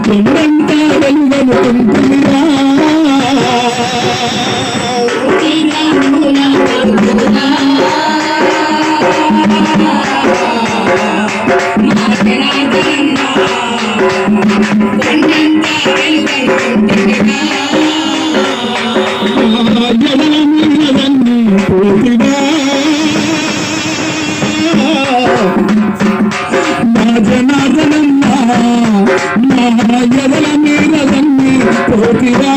కొండంతా వెలుగనుకుంటుందిరా ఎదల మీరదన్నీ పోతిరా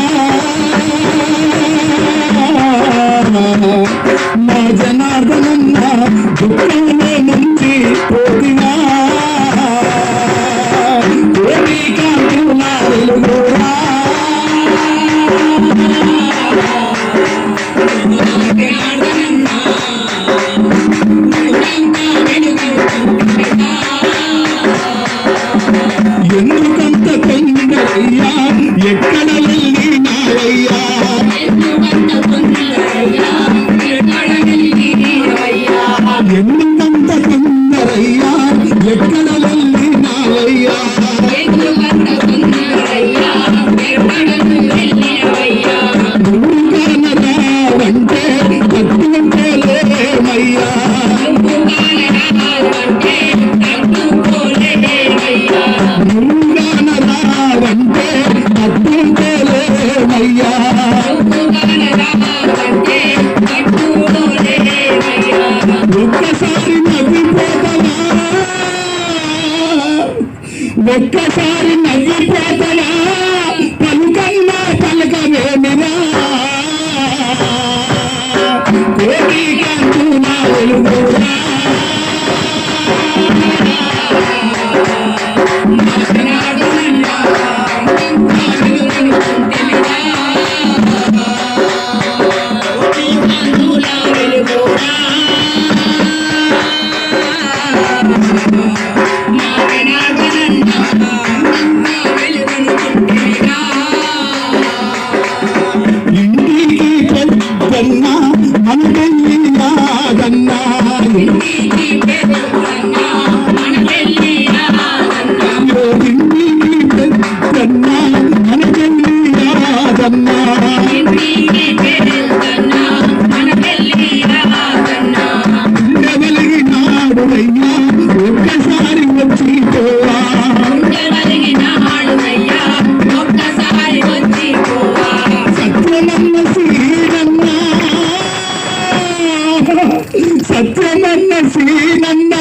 మా జనార్దనన్న దుఃఖంలో నుంచి పోతిరా వెలుగురా ఎందుకంత తొందరయ్యా ఎక్కడ వెళ్ళినావయ్యా ఎందుకంత తొందరయ్యా ఎక్కడ వెళ్ళినావయ్యా నువ్వుగానరావంటే తట్టుకోలేమయ్యా నువ్వుగానరావంటే తట్టుకోలేమయ్యా ఒక్కసారి నవ్విపోతవా ఒక్కసారి నవ్విపోతవా పలుకన్నా పలకవేమిరా కోరికంటూ నా వెలుగురా ఇంటికి పెద్దన్నా మన పెళ్ళి రాదన్నా ఇంటికి పెద్దన్నా మన పెళ్ళి రాదన్నా ఉండవలిగినాడు అయ్యా ఒక్కసారి వచ్చిపోవా సత్యమన్న శ్రీనన్నా సత్యమన్న శ్రీనన్న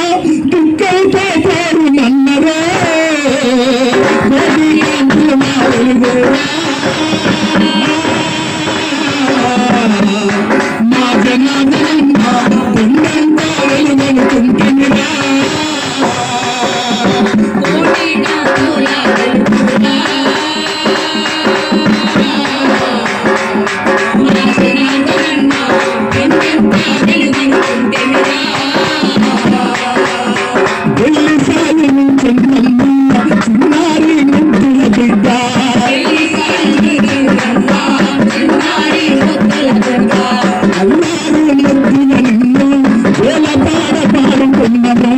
దుఃఖంతో పోరు నన్నరే మా జనార్దనన్న కొండంతా వెలుగనుకుంటుందిరా వెళ్ళి సాధించమ్మా చిన్నారి ముద్దుల బిడ్డ అల్లారు ముద్దుల నిన్ను జోలపాడ పాడుకున్నాము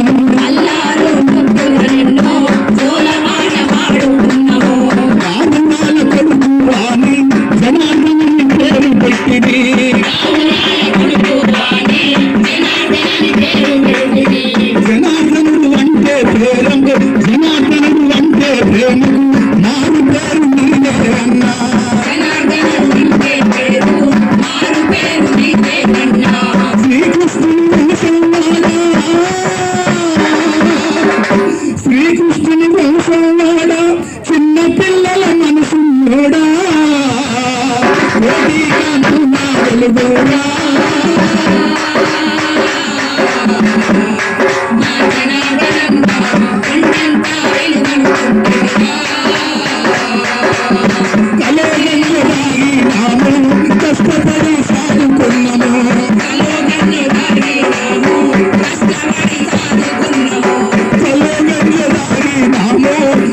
రాజనాల కొడుకు అని జనార్దనుని పేరు పెట్టింది జనార్దనుడు అంటే ప్రేమకు జనార్దనుడు అంటే ప్రేమకు మారు పేరు నీనే అన్నా శ్రీకృష్ణుని వంశంవాడా శ్రీకృష్ణుని వంశంవాడా చిన్న పిల్లల మనసులోడా వెలుగురా కష్టపడి సాగుకున్నాము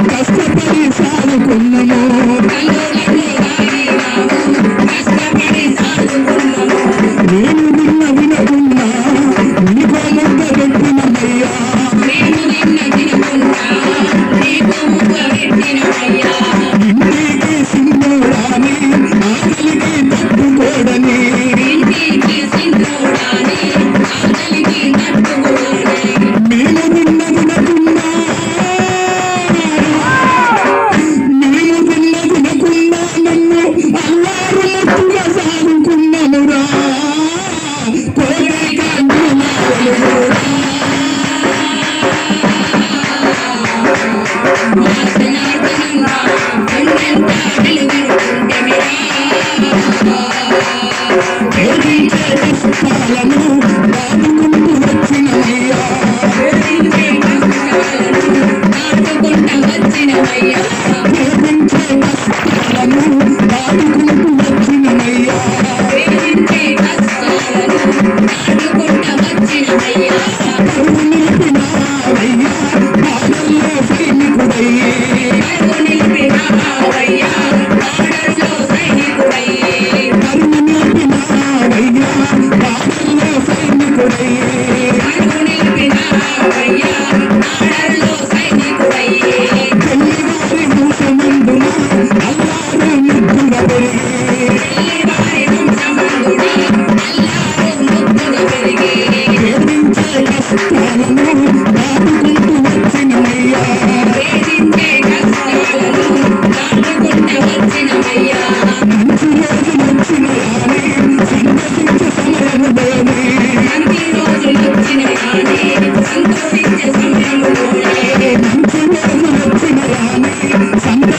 కష్టపడి సాగుకున్నాము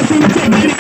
రచించబడి